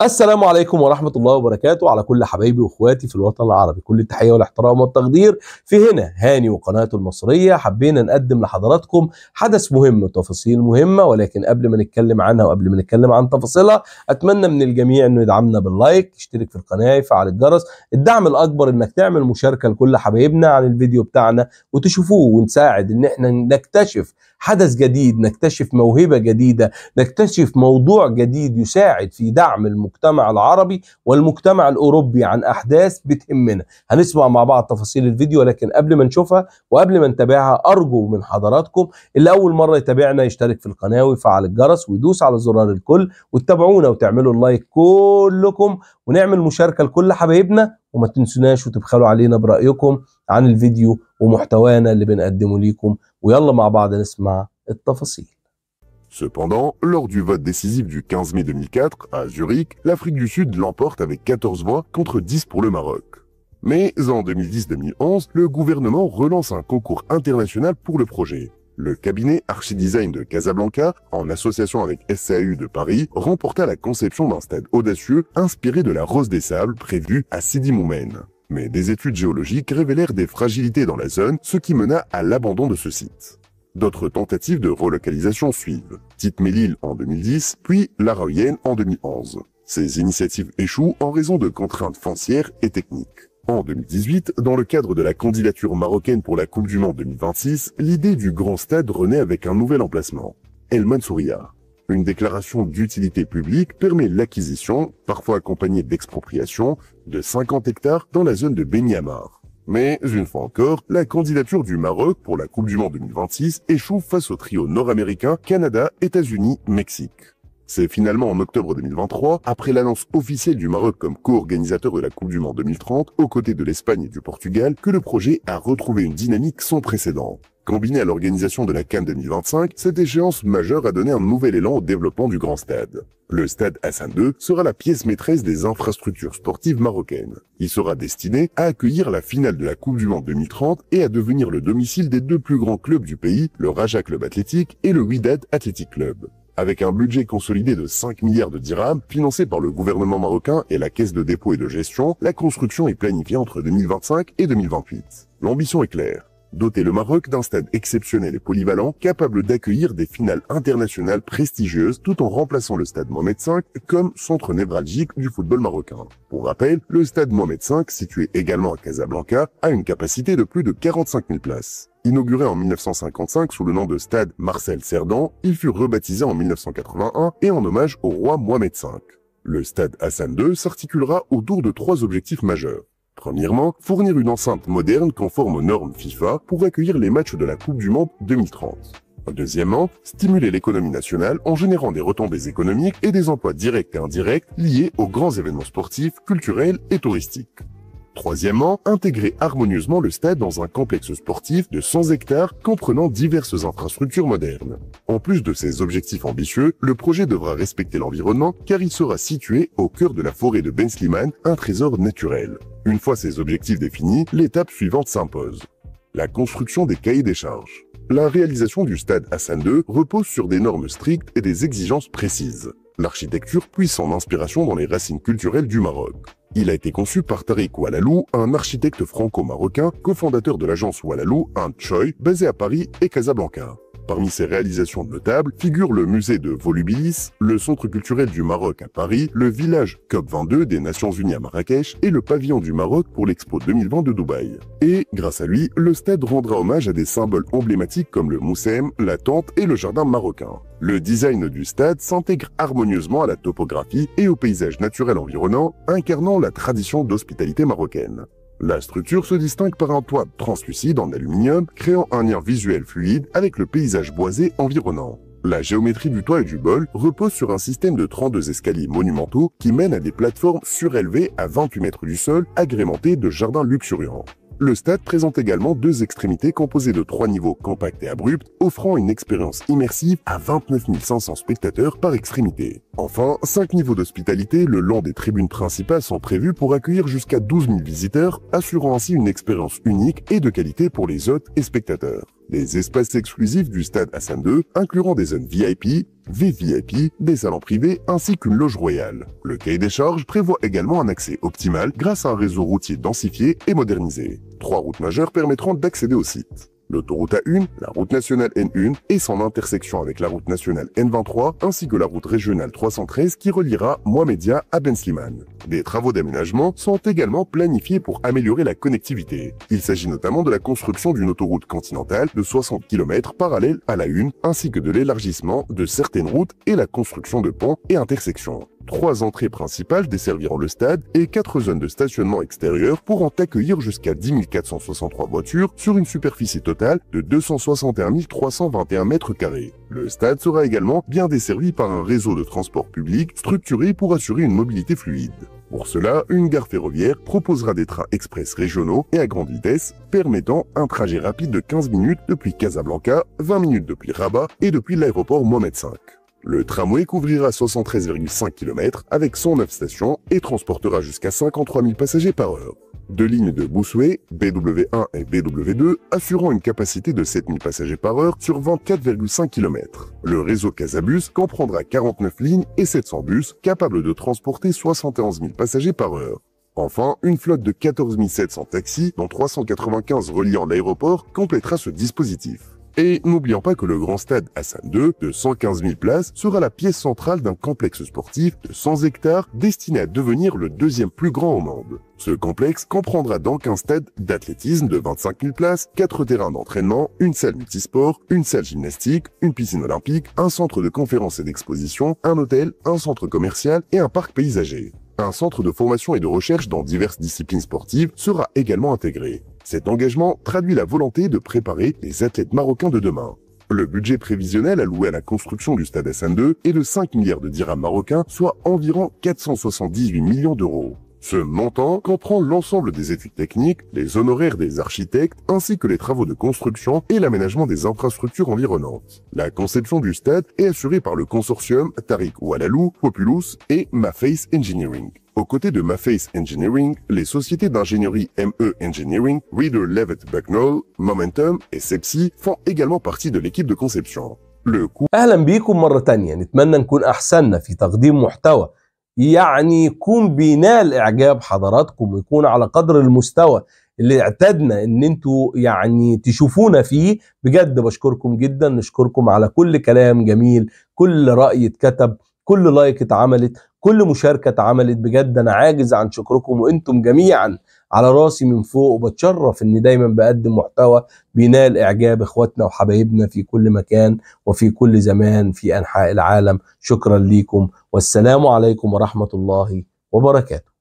السلام عليكم ورحمة الله وبركاته على كل حبايبي واخواتي في الوطن العربي، كل التحية والاحترام والتقدير. في هنا هاني وقناته المصرية حبينا نقدم لحضراتكم حدث مهم وتفاصيل مهمة، ولكن قبل ما نتكلم عنها وقبل ما نتكلم عن تفاصيلها اتمنى من الجميع انه يدعمنا باللايك، يشترك في القناة، يفعل الجرس. الدعم الاكبر انك تعمل مشاركة لكل حبايبنا عن الفيديو بتاعنا وتشوفوه، ونساعد ان احنا نكتشف حدث جديد، نكتشف موهبة جديدة، نكتشف موضوع جديد يساعد في دعم المجتمع العربي والمجتمع الأوروبي عن أحداث بتهمنا. هنسمع مع بعض تفاصيل الفيديو، لكن قبل ما نشوفها وقبل ما نتابعها أرجو من حضراتكم اللي أول مرة يتابعنا يشترك في القناة ويفعل الجرس ويدوس على زرار الكل، وتتابعونا وتعملوا اللايك كلكم، ونعمل مشاركة لكل حبايبنا، وما تنسوناش وتبخلوا علينا برأيكم عن الفيديو ومحتوانا اللي بنقدمه ليكم. ويلا مع بعض نسمع التفاصيل. Cependant, lors du vote décisif du 15 mai 2004, à Zurich, l'Afrique du Sud l'emporte avec 14 voix contre 10 pour le Maroc. Mais en 2010-2011, le gouvernement relance un concours international pour le projet. Le cabinet Archidesign de Casablanca, en association avec SAU de Paris, remporta la conception d'un stade audacieux inspiré de la Rose des Sables prévue à Sidi Moumen. Mais des études géologiques révélèrent des fragilités dans la zone, ce qui mena à l'abandon de ce site. D'autres tentatives de relocalisation suivent. Tite-Melil en 2010, puis Laroyenne en 2011. Ces initiatives échouent en raison de contraintes foncières et techniques. En 2018, dans le cadre de la candidature marocaine pour la Coupe du Monde 2026, l'idée du grand stade renaît avec un nouvel emplacement, El Mansouria. Une déclaration d'utilité publique permet l'acquisition, parfois accompagnée d'expropriation, de 50 hectares dans la zone de Beni Amar. Mais, une fois encore, la candidature du Maroc pour la Coupe du Monde 2026 échoue face au trio nord-américain Canada, États-Unis, Mexique. C'est finalement en octobre 2023, après l'annonce officielle du Maroc comme co-organisateur de la Coupe du Monde 2030, aux côtés de l'Espagne et du Portugal, que le projet a retrouvé une dynamique sans précédent. Combiné à l'organisation de la CAN 2025, cette échéance majeure a donné un nouvel élan au développement du grand stade. Le stade Hassan II sera la pièce maîtresse des infrastructures sportives marocaines. Il sera destiné à accueillir la finale de la Coupe du Monde 2030 et à devenir le domicile des deux plus grands clubs du pays, le Raja Club Athlétique et le Wydad Athletic Club. Avec un budget consolidé de 5 milliards de dirhams, financé par le gouvernement marocain et la Caisse de dépôt et de gestion, la construction est planifiée entre 2025 et 2028. L'ambition est claire. Doter le Maroc d'un stade exceptionnel et polyvalent, capable d'accueillir des finales internationales prestigieuses tout en remplaçant le stade Mohamed V comme centre névralgique du football marocain. Pour rappel, le stade Mohamed V, situé également à Casablanca, a une capacité de plus de 45 000 places. Inauguré en 1955 sous le nom de stade Marcel Cerdan, il fut rebaptisé en 1981 et en hommage au roi Mohamed V. Le stade Hassan II s'articulera autour de 3 objectifs majeurs. Premièrement, fournir une enceinte moderne conforme aux normes FIFA pour accueillir les matchs de la Coupe du Monde 2030. Deuxièmement, stimuler l'économie nationale en générant des retombées économiques et des emplois directs et indirects liés aux grands événements sportifs, culturels et touristiques. Troisièmement, intégrer harmonieusement le stade dans un complexe sportif de 100 hectares comprenant diverses infrastructures modernes. En plus de ces objectifs ambitieux, le projet devra respecter l'environnement car il sera situé au cœur de la forêt de Ben Slimane, un trésor naturel. Une fois ces objectifs définis, l'étape suivante s'impose. La construction des cahiers des charges. La réalisation du stade Hassan II repose sur des normes strictes et des exigences précises. L'architecture puise son inspiration dans les racines culturelles du Maroc. Il a été conçu par Tariq Oualalou, un architecte franco-marocain, cofondateur de l'agence Oualalou, un Choi, basé à Paris et Casablanca. Parmi ses réalisations notables figurent le musée de Volubilis, le centre culturel du Maroc à Paris, le village COP22 des Nations Unies à Marrakech et le pavillon du Maroc pour l'Expo 2020 de Dubaï. Et, grâce à lui, le stade rendra hommage à des symboles emblématiques comme le moussem, la tente et le jardin marocain. Le design du stade s'intègre harmonieusement à la topographie et au paysage naturel environnant, incarnant la tradition d'hospitalité marocaine. La structure se distingue par un toit translucide en aluminium, créant un lien visuel fluide avec le paysage boisé environnant. La géométrie du toit et du bol repose sur un système de 32 escaliers monumentaux qui mènent à des plateformes surélevées à 28 mètres du sol, agrémentées de jardins luxuriants. Le stade présente également 2 extrémités composées de 3 niveaux compacts et abrupts, offrant une expérience immersive à 29 500 spectateurs par extrémité. Enfin, 5 niveaux d'hospitalité le long des tribunes principales sont prévus pour accueillir jusqu'à 12 000 visiteurs, assurant ainsi une expérience unique et de qualité pour les hôtes et spectateurs. Les espaces exclusifs du stade Hassan II, inclurant des zones VIP, VVIP, des salons privés ainsi qu'une loge royale. Le cahier des charges prévoit également un accès optimal grâce à un réseau routier densifié et modernisé. 3 routes majeures permettront d'accéder au site. L'autoroute A1, la route nationale N1 et son intersection avec la route nationale N23, ainsi que la route régionale 313 qui reliera Mohamedia à Ben Slimane. Des travaux d'aménagement sont également planifiés pour améliorer la connectivité. Il s'agit notamment de la construction d'une autoroute continentale de 60 km parallèle à la 1, ainsi que de l'élargissement de certaines routes et la construction de ponts et intersections. 3 entrées principales desserviront le stade et 4 zones de stationnement extérieur pourront accueillir jusqu'à 10 463 voitures sur une superficie totale de 261 321 mètres carrés. Le stade sera également bien desservi par un réseau de transport public structuré pour assurer une mobilité fluide. Pour cela, une gare ferroviaire proposera des trains express régionaux et à grande vitesse, permettant un trajet rapide de 15 minutes depuis Casablanca, 20 minutes depuis Rabat et depuis l'aéroport Mohamed V. Le tramway couvrira 73,5 km avec 109 stations et transportera jusqu'à 53 000 passagers par heure. 2 lignes de Busway, BW1 et BW2, assurant une capacité de 7 000 passagers par heure sur 24,5 km. Le réseau Casabus comprendra 49 lignes et 700 bus capables de transporter 71 000 passagers par heure. Enfin, une flotte de 14 700 taxis, dont 395 reliant l'aéroport, complétera ce dispositif. Et n'oublions pas que le grand stade Hassan II, de 115 000 places, sera la pièce centrale d'un complexe sportif de 100 hectares destiné à devenir le 2e plus grand au monde. Ce complexe comprendra donc un stade d'athlétisme de 25 000 places, 4 terrains d'entraînement, une salle multisport, une salle gymnastique, une piscine olympique, un centre de conférences et d'exposition, un hôtel, un centre commercial et un parc paysager. Un centre de formation et de recherche dans diverses disciplines sportives sera également intégré. Cet engagement traduit la volonté de préparer les athlètes marocains de demain. Le budget prévisionnel alloué à la construction du stade Hassan II est de 5 milliards de dirhams marocains, soit environ 478 millions d'euros. Ce montant comprend l'ensemble des études techniques, les honoraires des architectes, ainsi que les travaux de construction et l'aménagement des infrastructures environnantes. La conception du stade est assurée par le consortium Tariq Oualalou, Populous et Maface Engineering. Aux côtés de Maface Engineering, les sociétés d'ingénierie ME Engineering, Reader Levitt Bucknell, Momentum et Sepsi font également partie de l'équipe de conception. Le coût اهلا بيكم مرة تانية. نتمنى نكون احسننا في تقديم محتوى يعني يكون بينال اعجاب حضراتكم ويكون على قدر المستوى اللي اعتدنا ان انتوا يعني تشوفونا فيه. بجد بشكركم جدا، نشكركم على كل كلام جميل، كل رأي اتكتب، كل لايك اتعملت، كل مشاركة اتعملت. بجد انا عاجز عن شكركم وانتم جميعا على راسي من فوق، وبتشرف اني دايما بقدم محتوى بينال اعجاب اخواتنا وحبايبنا في كل مكان وفي كل زمان في انحاء العالم. شكرا ليكم والسلام عليكم ورحمة الله وبركاته.